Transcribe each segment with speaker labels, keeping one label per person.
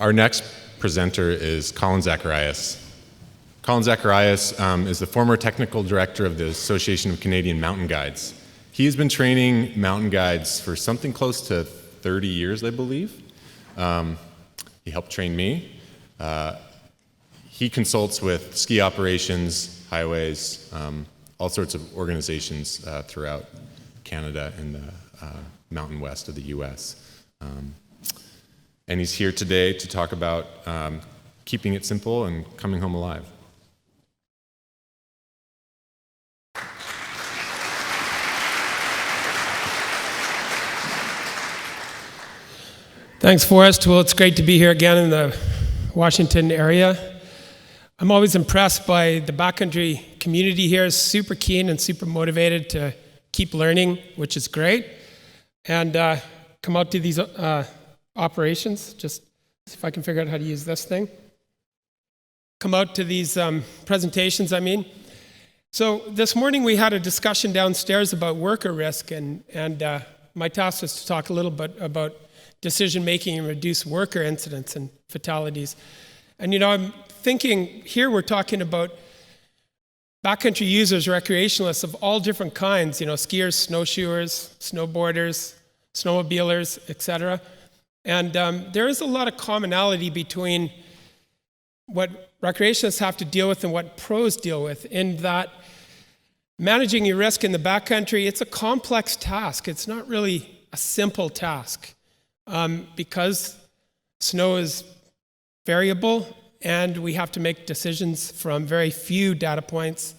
Speaker 1: Our next presenter is Colin Zacharias. Colin Zacharias is the former technical director of the Association of Canadian Mountain Guides. He has been training mountain guides for something close to 30 years, I believe. He helped train me. He consults with ski operations, highways, all sorts of organizations throughout Canada and the mountain west of the US. And he's here today to talk about keeping it simple and coming home alive.
Speaker 2: Thanks, Forrest. Well, it's great to be here again in the Washington area. I'm always impressed by the backcountry community here. Is super keen and super motivated to keep learning, which is great. And come out to these operations. Just see if I can figure out how to use this thing. Come out to these presentations, I mean. So this morning we had a discussion downstairs about worker risk, and my task was to talk a little bit about decision-making and reduce worker incidents and fatalities. And I'm thinking here we're talking about backcountry users, recreationalists of all different kinds, skiers, snowshoers, snowboarders, snowmobilers, etc. And there is a lot of commonality between what recreationists have to deal with and what pros deal with, in that managing your risk in the backcountry, it's a complex task. It's not really a simple task. Because snow is variable and we have to make decisions from very few data points.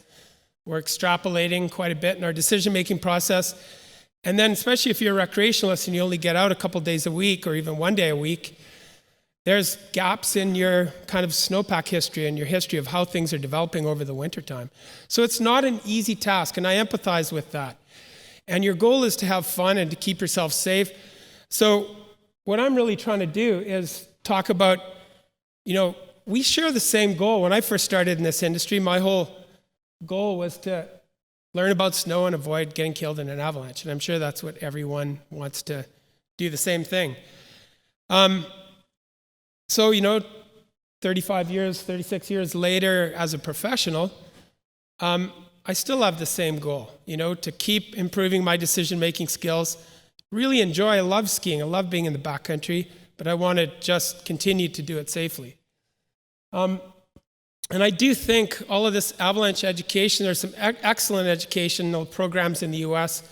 Speaker 2: We're extrapolating quite a bit in our decision-making process. And then especially if you're a recreationalist and you only get out a couple days a week or even one day a week, there's gaps in your kind of snowpack history and your history of how things are developing over the wintertime. So it's not an easy task, and I empathize with that. And your goal is to have fun and to keep yourself safe. So what I'm really trying to do is talk about, we share the same goal. When I first started in this industry, my whole goal was to learn about snow and avoid getting killed in an avalanche. And I'm sure that's what everyone wants to do, the same thing. So, 35 years, 36 years later as a professional, I still have the same goal, to keep improving my decision-making skills. Really I love skiing, I love being in the backcountry, but I want to just continue to do it safely. And I do think all of this avalanche education, there's some excellent educational programs in the US,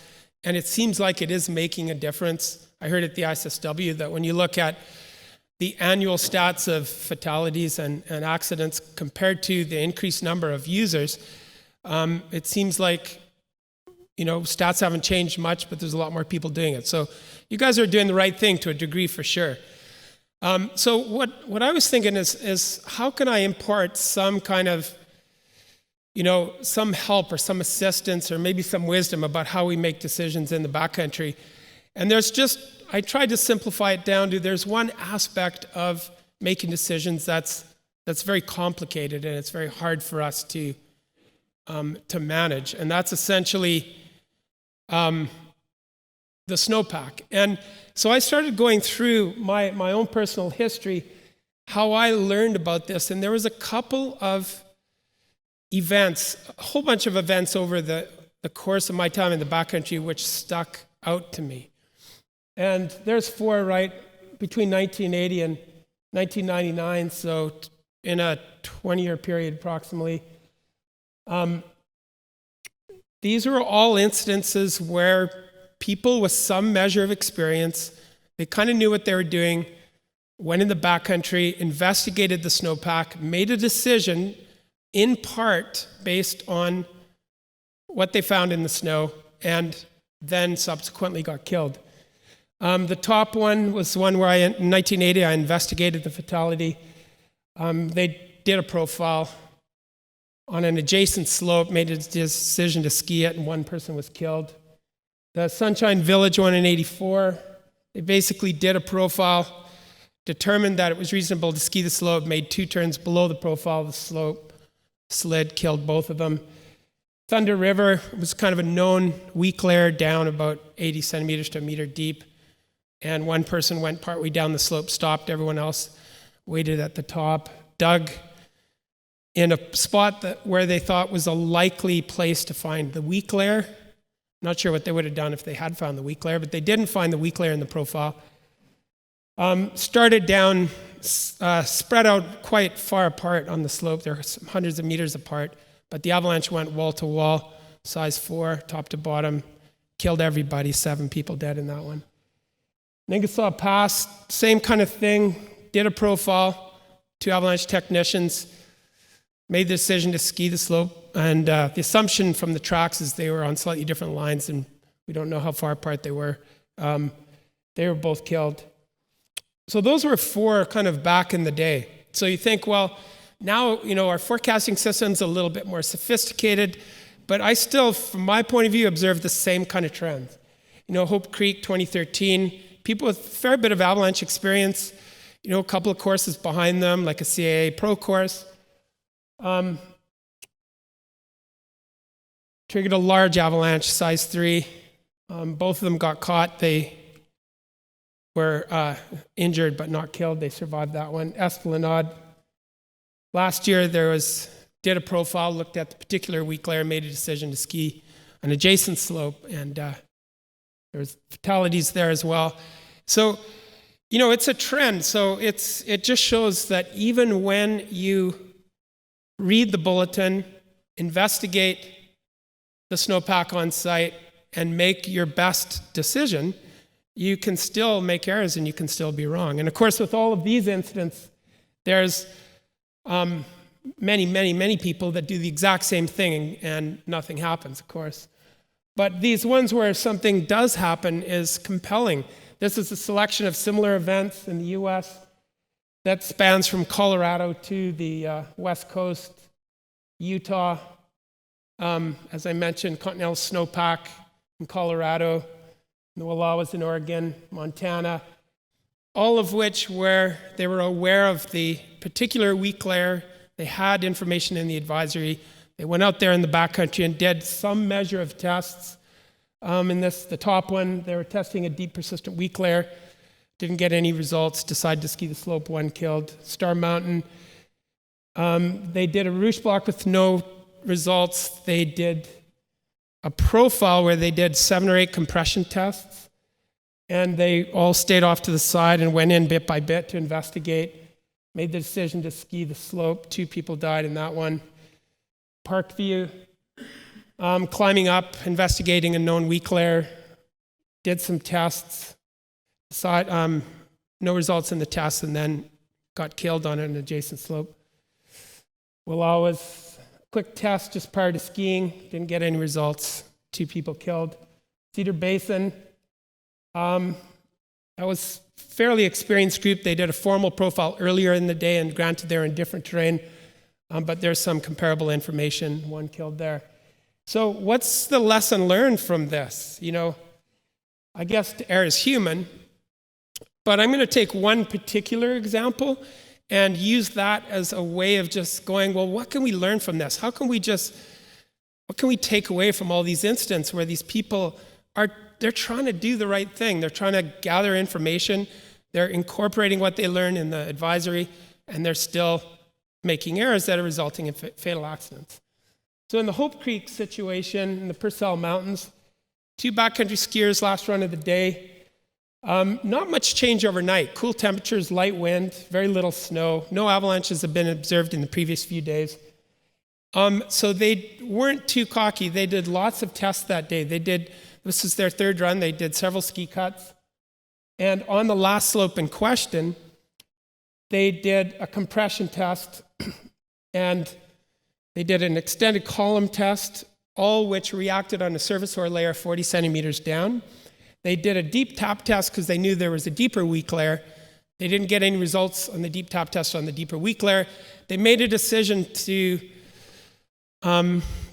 Speaker 2: and it seems like it is making a difference. I heard at the ISSW that when you look at the annual stats of fatalities and accidents compared to the increased number of users, it seems like stats haven't changed much, but there's a lot more people doing it. So you guys are doing the right thing to a degree for sure. So what I was thinking is how can I impart some kind of, some help or some assistance or maybe some wisdom about how we make decisions in the backcountry. And I tried to simplify it down to there's one aspect of making decisions that's very complicated and it's very hard for us to manage. And that's essentially the snowpack. And so I started going through my own personal history, how I learned about this. And there was a couple of events, a whole bunch of events over the course of my time in the backcountry, which stuck out to me. And there's four, right, between 1980 and 1999, so in a 20-year period approximately. These are all instances where people with some measure of experience, they kind of knew what they were doing, went in the backcountry, investigated the snowpack, made a decision in part based on what they found in the snow, and then subsequently got killed. The top one was one where in 1980 I investigated the fatality. They did a profile on an adjacent slope, made a decision to ski it, and one person was killed. The Sunshine Village one in 84, they basically did a profile, determined that it was reasonable to ski the slope, made two turns below the profile, the slope slid, killed both of them. Thunder River was kind of a known weak layer down about 80 centimeters to a meter deep. And one person went partway down the slope, stopped, everyone else waited at the top, dug in a spot where they thought was a likely place to find the weak layer. Not sure what they would have done if they had found the weak layer, but they didn't find the weak layer in the profile. Started down, spread out quite far apart on the slope. They're hundreds of meters apart, but the avalanche went wall to wall, size 4, top to bottom, killed everybody, 7 people dead in that one. Ningasaw Pass, same kind of thing, did a profile, 2 avalanche technicians, made the decision to ski the slope, and the assumption from the tracks is they were on slightly different lines, and we don't know how far apart they were. They were both killed. So those were 4 kind of back in the day. So you think, well, now, our forecasting system's a little bit more sophisticated, but I still, from my point of view, observe the same kind of trends. Hope Creek 2013, people with a fair bit of avalanche experience, a couple of courses behind them, like a CAA Pro course. Triggered a large avalanche, size 3. Both of them got caught. They were injured but not killed. They survived that one. Esplanade. Last year did a profile, looked at the particular weak layer, made a decision to ski an adjacent slope, and there was fatalities there as well. So, it's a trend. So it just shows that even when you read the bulletin, investigate the snowpack on site, and make your best decision, you can still make errors and you can still be wrong. And of course, with all of these incidents, there's many people that do the exact same thing and nothing happens, of course. But these ones where something does happen is compelling. This is a selection of similar events in the US that spans from Colorado to the West Coast, Utah, as I mentioned, continental snowpack in Colorado, the Wallowas in Oregon, Montana, all of which where they were aware of the particular weak layer. They had information in the advisory. They went out there in the backcountry and did some measure of tests. In the top one, they were testing a deep persistent weak layer. Didn't get any results, decided to ski the slope, 1 killed. Star Mountain, they did a roosh block with no results. They did a profile where they did 7 or 8 compression tests, and they all stayed off to the side and went in bit by bit to investigate. Made the decision to ski the slope. 2 people died in that one. Parkview, climbing up, investigating a known weak layer, did some tests, no results in the tests, and then got killed on an adjacent slope. Wallowas, quick test just prior to skiing, didn't get any results, 2 people killed. Cedar Basin, that was a fairly experienced group. They did a formal profile earlier in the day, and granted they're in different terrain, but there's some comparable information, 1 killed there. So what's the lesson learned from this? I guess to err is human, but I'm going to take one particular example and use that as a way of just going, well, what can we learn from this? What can we take away from all these incidents where these people they're trying to do the right thing. They're trying to gather information. They're incorporating what they learn in the advisory, and they're still making errors that are resulting in fatal accidents. So in the Hope Creek situation in the Purcell Mountains, 2 backcountry skiers last run of the day. Not much change overnight. Cool temperatures, light wind, very little snow. No avalanches have been observed in the previous few days. So they weren't too cocky. They did lots of tests that day. This is their 3rd run. They did several ski cuts. And on the last slope in question, they did a compression test and they did an extended column test, all which reacted on a surface ore layer 40 centimeters down. They did a deep tap test because they knew there was a deeper weak layer. They didn't get any results on the deep tap test on the deeper weak layer. They made a decision to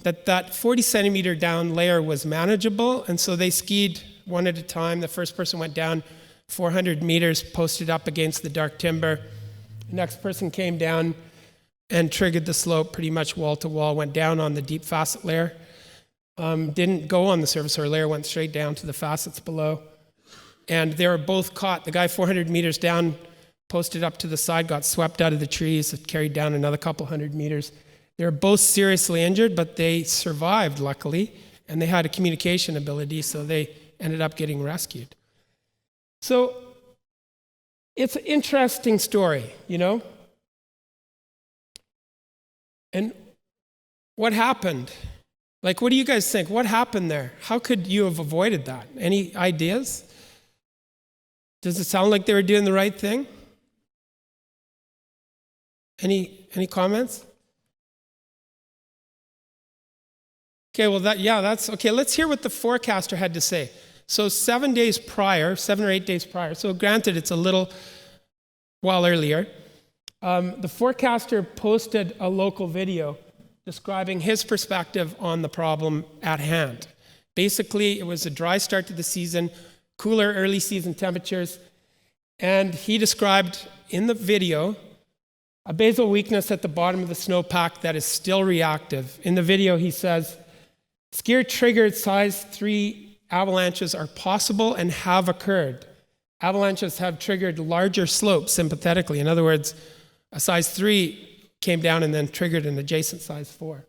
Speaker 2: that 40 centimeter down layer was manageable, and so they skied one at a time. The first person went down 400 meters, posted up against the dark timber. The next person came down and triggered the slope pretty much wall to wall, went down on the deep facet layer. Didn't go on the surface ore layer, went straight down to the facets below. And they were both caught. The guy 400 meters down posted up to the side, got swept out of the trees, carried down another couple hundred meters. They were both seriously injured, but they survived, luckily, and they had a communication ability, so they ended up getting rescued. So it's an interesting story, you know? And what happened? Like, what do you guys think? What happened there? How could you have avoided that? Any ideas? Does it sound like they were doing the right thing? Any comments? Okay, well, that's okay. Let's hear what the forecaster had to say. So 7 or 8 days prior, so granted it's a little while earlier, the forecaster posted a local video describing his perspective on the problem at hand. Basically, it was a dry start to the season, cooler early season temperatures, and he described in the video a basal weakness at the bottom of the snowpack that is still reactive. In the video, he says, skier-triggered size 3 avalanches are possible and have occurred. Avalanches have triggered larger slopes sympathetically. In other words, a size 3 came down and then triggered an adjacent size 4.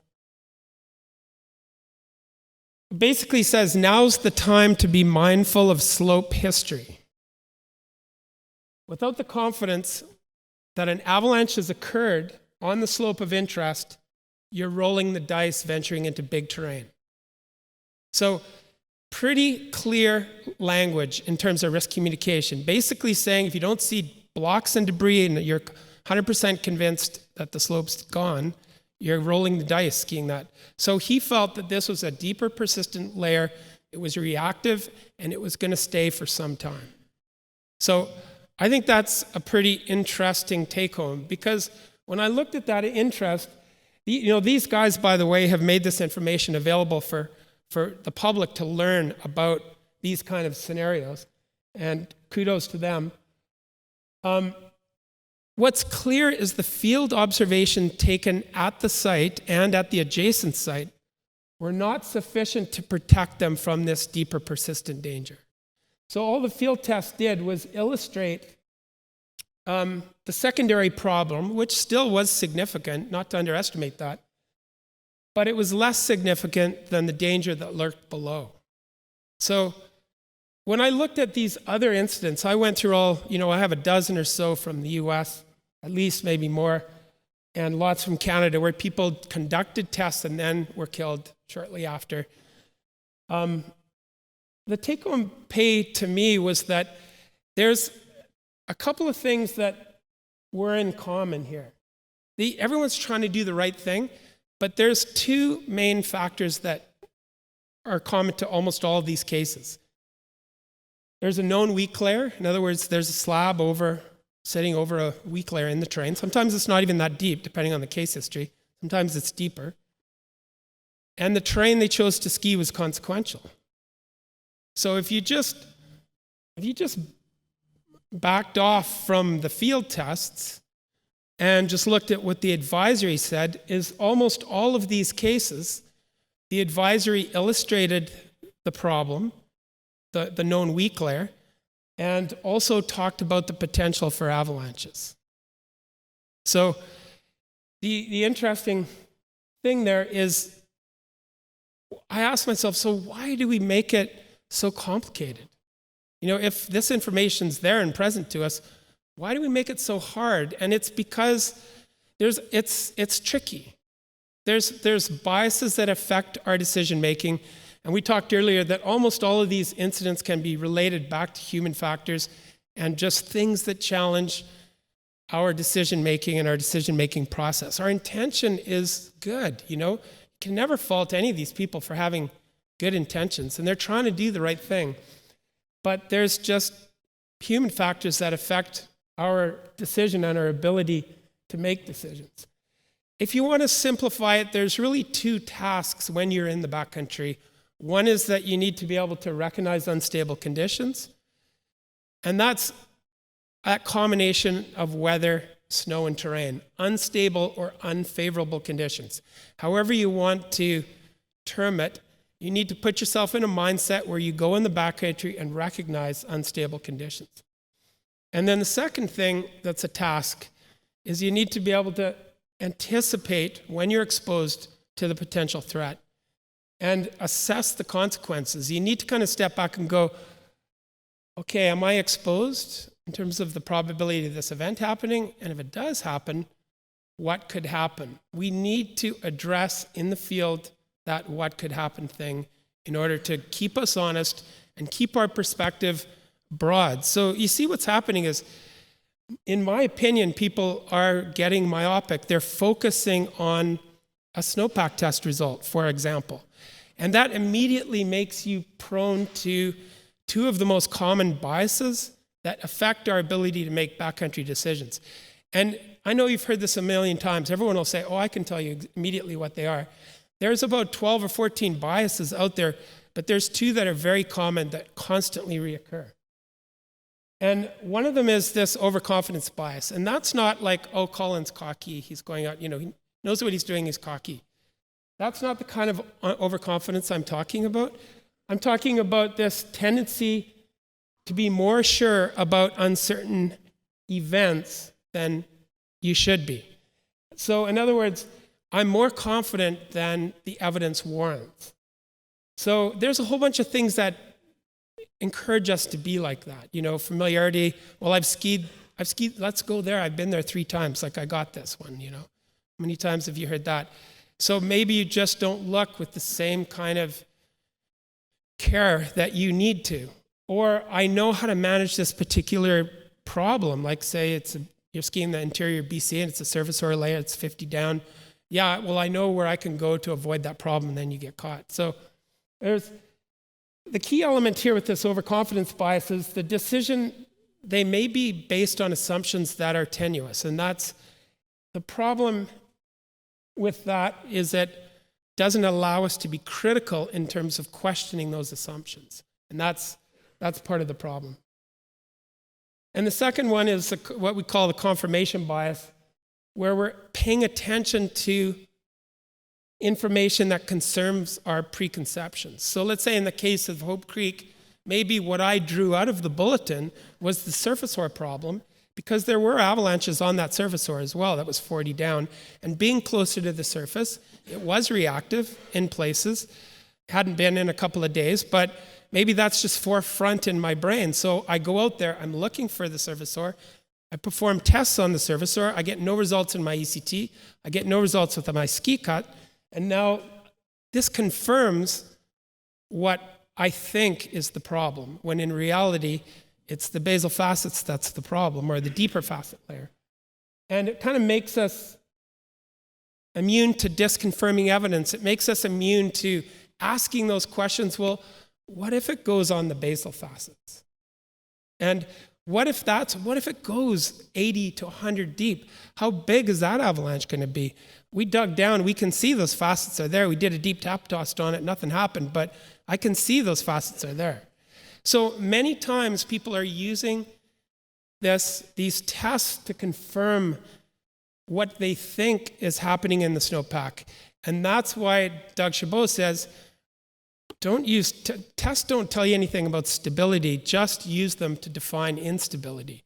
Speaker 2: Basically says, now's the time to be mindful of slope history. Without the confidence that an avalanche has occurred on the slope of interest, you're rolling the dice venturing into big terrain. So pretty clear language in terms of risk communication. Basically saying if you don't see blocks and debris and you're 100% convinced that the slope's gone, you're rolling the dice skiing that. So he felt that this was a deeper, persistent layer. It was reactive, and it was going to stay for some time. So I think that's a pretty interesting take-home, because when I looked at that interest, these guys, by the way, have made this information available for the public to learn about these kind of scenarios, and kudos to them. What's clear is the field observation taken at the site and at the adjacent site were not sufficient to protect them from this deeper persistent danger. So all the field test did was illustrate the secondary problem, which still was significant, not to underestimate that, but it was less significant than the danger that lurked below. So when I looked at these other incidents, I went through I have a dozen or so from the US, at least maybe more, and lots from Canada, where people conducted tests and then were killed shortly after. The take-home pay to me was that there's a couple of things that were in common here. Everyone's trying to do the right thing, but there's two main factors that are common to almost all of these cases. There's a known weak layer. In other words, there's a slab sitting over a weak layer in the terrain. Sometimes it's not even that deep, depending on the case history. Sometimes it's deeper. And the terrain they chose to ski was consequential. So if you just backed off from the field tests and just looked at what the advisory said, is almost all of these cases, the advisory illustrated the problem, the known weak layer, and also talked about the potential for avalanches. So the interesting thing there is, I asked myself, so why do we make it so complicated? If this information's there and present to us, why do we make it so hard? And it's because it's tricky. There's biases that affect our decision making. And we talked earlier that almost all of these incidents can be related back to human factors and just things that challenge our decision-making and our decision-making process. Our intention is good, You can never fault any of these people for having good intentions, and they're trying to do the right thing. But there's just human factors that affect our decision and our ability to make decisions. If you want to simplify it, there's really two tasks when you're in the backcountry. One is that you need to be able to recognize unstable conditions, and that's a combination of weather, snow, and terrain, unstable or unfavorable conditions. However you want to term it, you need to put yourself in a mindset where you go in the backcountry and recognize unstable conditions. And then the second thing that's a task is you need to be able to anticipate when you're exposed to the potential threat and assess the consequences. You need to kind of step back and go, okay, am I exposed in terms of the probability of this event happening? And if it does happen, what could happen? We need to address in the field that what could happen thing in order to keep us honest and keep our perspective broad. So you see what's happening is, in my opinion, people are getting myopic. They're focusing on a snowpack test result, for example. And that immediately makes you prone to two of the most common biases that affect our ability to make backcountry decisions. And I know you've heard this a million times. Everyone will say, oh, I can tell you immediately what they are. There's about 12 or 14 biases out there, but there's two that are very common that constantly reoccur. And one of them is this overconfidence bias. And that's not like, oh, Colin's cocky. He's going out, he knows what he's doing, he's cocky. That's not the kind of overconfidence I'm talking about. I'm talking about this tendency to be more sure about uncertain events than you should be. So in other words, I'm more confident than the evidence warrants. So there's a whole bunch of things that encourage us to be like that. Familiarity. Well, I've skied, let's go there. I've been there 3 times. Like, I got this one, How many times have you heard that? So maybe you just don't look with the same kind of care that you need to. Or I know how to manage this particular problem. Like, say you're skiing the interior BC and it's a surface soil layer, it's 50 down. Yeah, well, I know where I can go to avoid that problem, and then you get caught. So there's the key element here with this overconfidence bias is the decision, they may be based on assumptions that are tenuous. And that's the problem with that, is it doesn't allow us to be critical in terms of questioning those assumptions. And that's part of the problem. And the second one is what we call the confirmation bias, where we're paying attention to information that confirms our preconceptions. So let's say in the case of Hope Creek, maybe what I drew out of the bulletin was the surface ore problem, because there were avalanches on that surface ore as well. That was 40 down. And being closer to the surface, it was reactive in places. Hadn't been in a couple of days, but maybe that's just forefront in my brain. So I go out there, I'm looking for the surface ore. I perform tests on the surface ore. I get no results in my ECT. I get no results with my ski cut. And now this confirms what I think is the problem, when in reality, it's the basal facets that's the problem, or the deeper facet layer. And it kind of makes us immune to disconfirming evidence. It makes us immune to asking those questions, well, what if it goes on the basal facets? And what if it goes 80 to 100 deep? How big is that avalanche going to be? We dug down, we can see those facets are there. We did a deep tap test on it, nothing happened, but I can see those facets are there. So many times people are using these tests to confirm what they think is happening in the snowpack. And that's why Doug Chabot says, tests don't tell you anything about stability, just use them to define instability.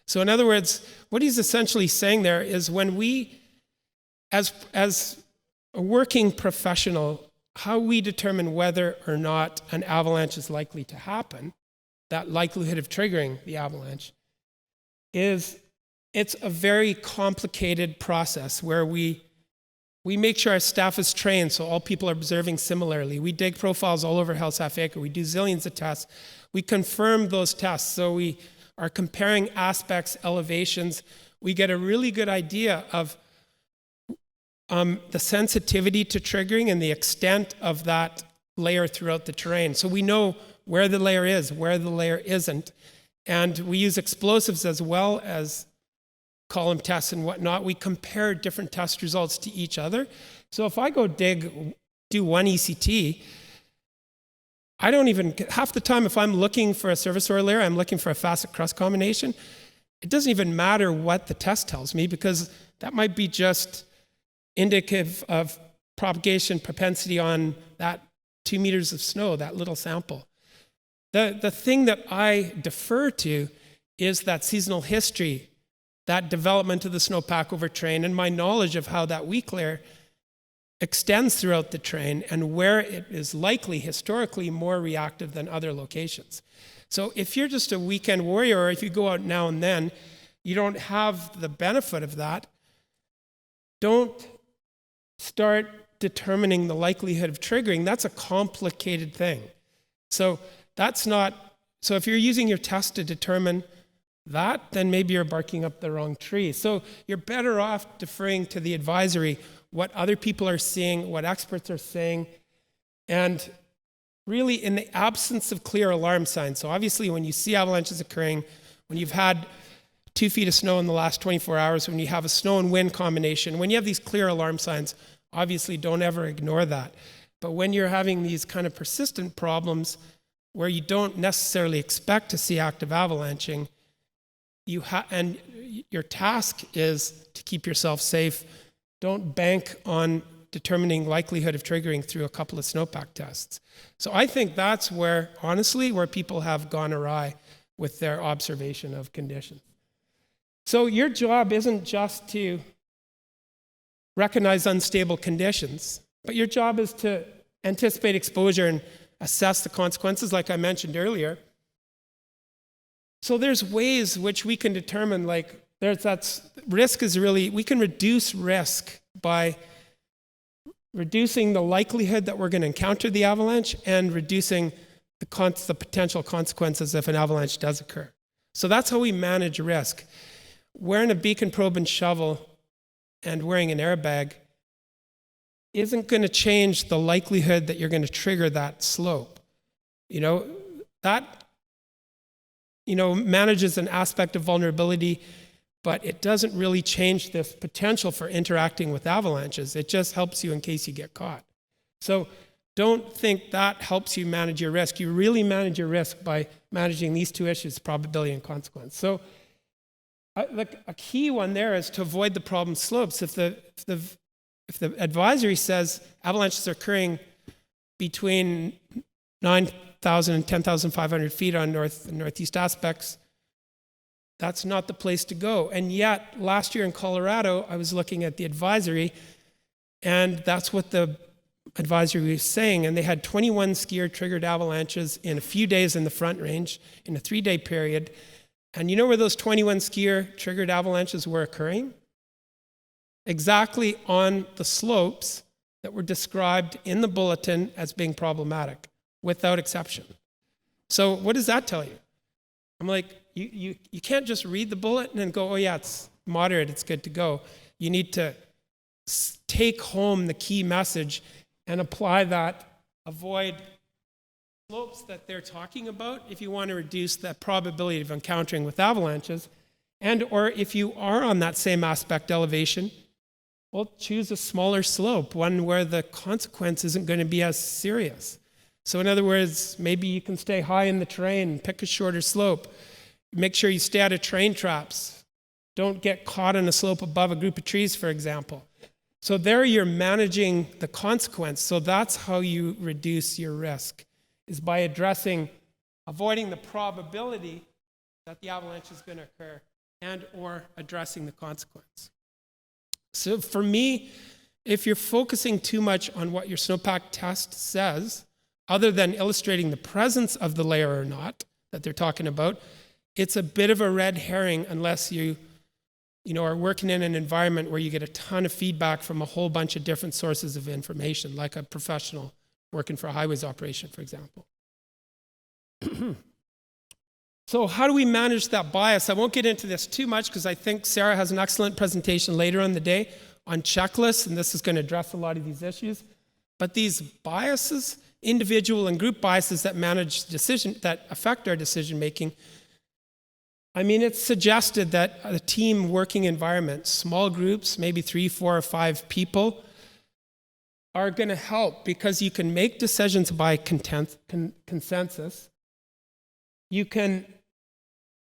Speaker 2: So in other words, what he's essentially saying there is, when we, as a working professional, how we determine whether or not an avalanche is likely to happen, that likelihood of triggering the avalanche, it's a very complicated process where we make sure our staff is trained so all people are observing similarly. We dig profiles all over Hell's Half Acre. We do zillions of tests. We confirm those tests. So we are comparing aspects, elevations. We get a really good idea of the sensitivity to triggering and the extent of that layer throughout the terrain. So we know where the layer is, where the layer isn't. And we use explosives as well as column tests and whatnot. We compare different test results to each other. So if I go do one ECT, I don't even, half the time if I'm looking for a surface ore layer, I'm looking for a facet crust combination. It doesn't even matter what the test tells me, because that might be just indicative of propagation propensity on that 2 meters of snow, that little sample. The thing that I defer to is that seasonal history, that development of the snowpack over terrain, and my knowledge of how that weak layer extends throughout the terrain and where it is likely historically more reactive than other locations. So if you're just a weekend warrior, or if you go out now and then, you don't have the benefit of that. Don't start determining the likelihood of triggering. That's a complicated thing. So if you're using your test to determine that, then maybe you're barking up the wrong tree. So you're better off deferring to the advisory, what other people are seeing, what experts are saying, and really in the absence of clear alarm signs. So obviously when you see avalanches occurring, when you've had 2 feet of snow in the last 24 hours, when you have a snow and wind combination, when you have these clear alarm signs, obviously don't ever ignore that. But when you're having these kind of persistent problems where you don't necessarily expect to see active avalanching, and your task is to keep yourself safe, don't bank on determining likelihood of triggering through a couple of snowpack tests. So I think that's where, honestly, where people have gone awry with their observation of conditions. So your job isn't just to recognize unstable conditions, but your job is to anticipate exposure and assess the consequences, like I mentioned earlier. So there's ways which we can determine, we can reduce risk by reducing the likelihood that we're going to encounter the avalanche and reducing the potential consequences if an avalanche does occur. So that's how we manage risk. Wearing a beacon probe and shovel and wearing an airbag isn't going to change the likelihood that you're going to trigger that slope. That manages an aspect of vulnerability, but it doesn't really change the potential for interacting with avalanches. It just helps you in case you get caught. So don't think that helps you manage your risk. You really manage your risk by managing these two issues, probability and consequence. So a key one there is to avoid the problem slopes. If the advisory says avalanches are occurring between 9,000 and 10,500 feet on north and northeast aspects, that's not the place to go. And yet, last year in Colorado, I was looking at the advisory, and that's what the advisory was saying. And they had 21 skier-triggered avalanches in a few days in the Front Range in a 3-day period. And you know where those 21 skier-triggered avalanches were occurring? Exactly on the slopes that were described in the bulletin as being problematic, without exception. So what does that tell you? I'm like, you can't just read the bulletin and go, oh yeah, it's moderate, it's good to go. You need to take home the key message and apply that, avoid slopes that they're talking about if you want to reduce the probability of encountering with avalanches. And or if you are on that same aspect elevation, well, choose a smaller slope, one where the consequence isn't going to be as serious. So in other words, maybe you can stay high in the terrain and pick a shorter slope. Make sure you stay out of train traps. Don't get caught on a slope above a group of trees, for example. So there you're managing the consequence. So that's how you reduce your risk, is by avoiding the probability that the avalanche is going to occur and or addressing the consequence. So for me, if you're focusing too much on what your snowpack test says, other than illustrating the presence of the layer or not that they're talking about, it's a bit of a red herring unless you are working in an environment where you get a ton of feedback from a whole bunch of different sources of information, like a professional working for a highways operation, for example. So how do we manage that bias? I won't get into this too much because I think Sarah has an excellent presentation later in the day on checklists, and this is going to address a lot of these issues. But these biases, individual and group biases that affect our decision making, I mean, it's suggested that a team working environment, small groups, maybe 3, 4, or 5 people, are going to help because you can make decisions by consensus. You can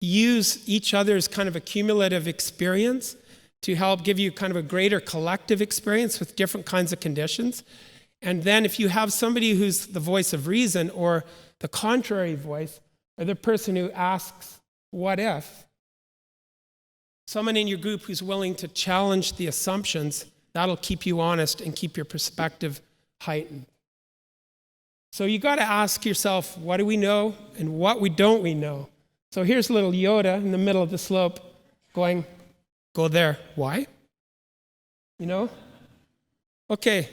Speaker 2: use each other's kind of accumulative experience to help give you kind of a greater collective experience with different kinds of conditions. And then if you have somebody who's the voice of reason or the contrary voice, or the person who asks what if someone in your group who's willing to challenge the assumptions, that'll keep you honest and keep your perspective heightened. So you got to ask yourself, what do we know and what don't we know? So here's little Yoda in the middle of the slope going, go there. Why? You know? Okay,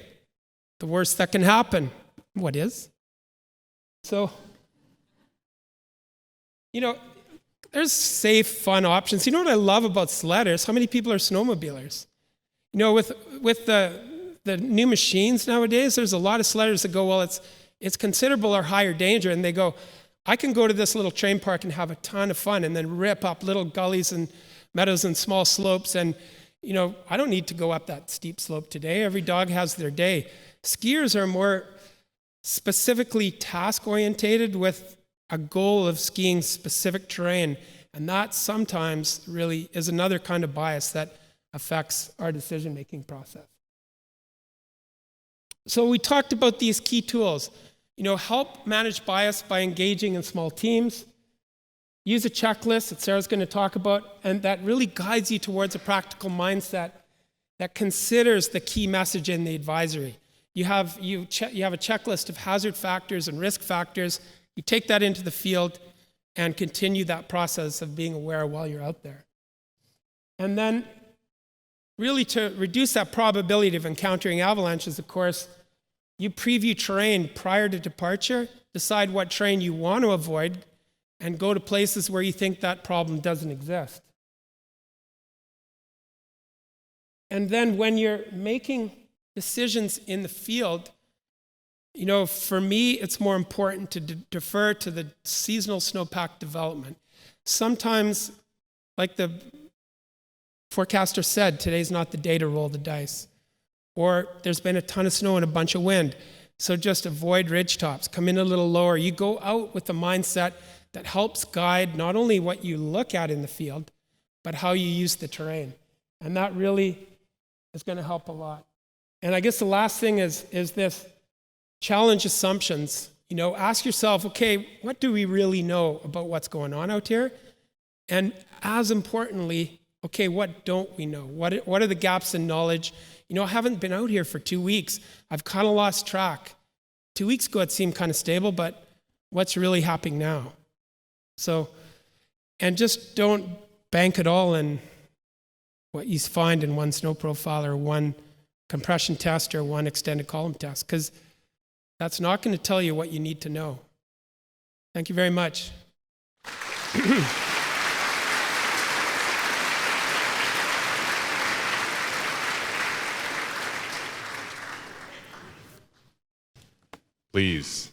Speaker 2: the worst that can happen. What is? So, you know, there's safe, fun options. You know what I love about sledders? How many people are snowmobilers? You know, with the new machines nowadays, there's a lot of sledders that go, well, it's considerable or higher danger, and they go, I can go to this little train park and have a ton of fun and then rip up little gullies and meadows and small slopes, and you know, I don't need to go up that steep slope today. Every dog has their day. Skiers are more specifically task-orientated with a goal of skiing specific terrain, and that sometimes really is another kind of bias that affects our decision-making process. So we talked about these key tools. You know, help manage bias by engaging in small teams. Use a checklist that Sarah's going to talk about, and that really guides you towards a practical mindset that considers the key message in the advisory. You have a checklist of hazard factors and risk factors. You take that into the field and continue that process of being aware while you're out there. And then really to reduce that probability of encountering avalanches, of course, you preview terrain prior to departure, decide what terrain you want to avoid, and go to places where you think that problem doesn't exist. And then when you're making decisions in the field, you know, for me, it's more important to defer to the seasonal snowpack development. Sometimes, like the forecaster said, today's not the day to roll the dice. Or there's been a ton of snow and a bunch of wind. So just avoid ridge tops, come in a little lower. You go out with a mindset that helps guide not only what you look at in the field, but how you use the terrain. And that really is going to help a lot. And I guess the last thing is this: challenge assumptions. You know, ask yourself, okay, what do we really know about what's going on out here? And as importantly, okay, what don't we know? What are the gaps in knowledge? You know, I haven't been out here for 2 weeks. I've kind of lost track. 2 weeks ago, it seemed kind of stable, but what's really happening now? So, and just don't bank it all in what you find in one snow profile or one compression test or one extended column test, because that's not going to tell you what you need to know. Thank you very much.
Speaker 1: Please.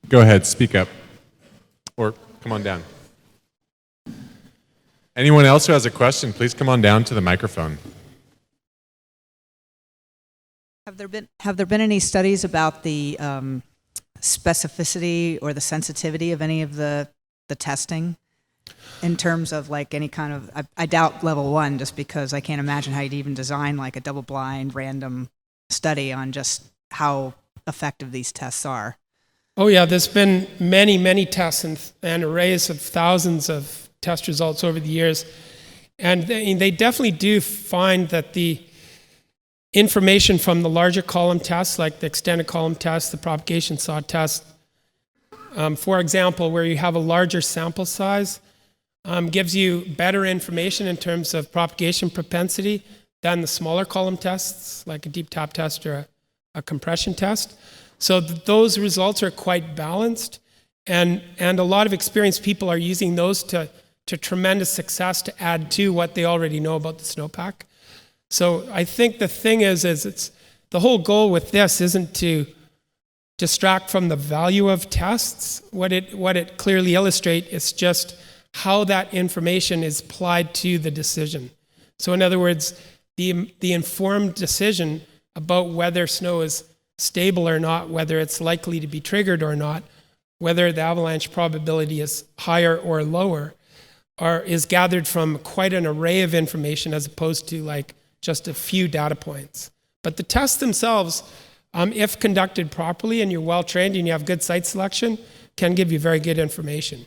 Speaker 1: Go ahead, speak up. Or come on down. Anyone else who has a question, please come on down to the microphone.
Speaker 3: Have there been any studies about the specificity or the sensitivity of any of the testing in terms of like any kind of, I doubt level 1, just because I can't imagine how you'd even design like a double-blind random study on just how effective these tests are.
Speaker 2: Oh yeah, there's been many, many tests and arrays of thousands of test results over the years. And they definitely do find that the information from the larger column tests, like the extended column test, the propagation saw test, for example, where you have a larger sample size, gives you better information in terms of propagation propensity than the smaller column tests, like a deep tap test or a compression test. So those results are quite balanced, and a lot of experienced people are using those to tremendous success to add to what they already know about the snowpack. So I think the thing is it's the whole goal with this isn't to distract from the value of tests. What it clearly illustrates is just how that information is applied to the decision. So in other words, the informed decision about whether snow is stable or not, whether it's likely to be triggered or not, whether the avalanche probability is higher or lower, is gathered from quite an array of information as opposed to like just a few data points. But the tests themselves, if conducted properly and you're well trained and you have good site selection, can give you very good information.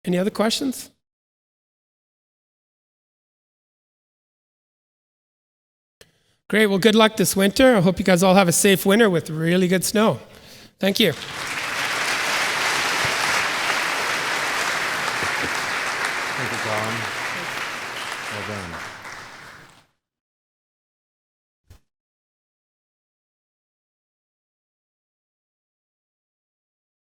Speaker 2: Any other questions? Great. Well, good luck this winter. I hope you guys all have a safe winter with really good snow. Thank you.
Speaker 1: Thank you, Colin. Well done.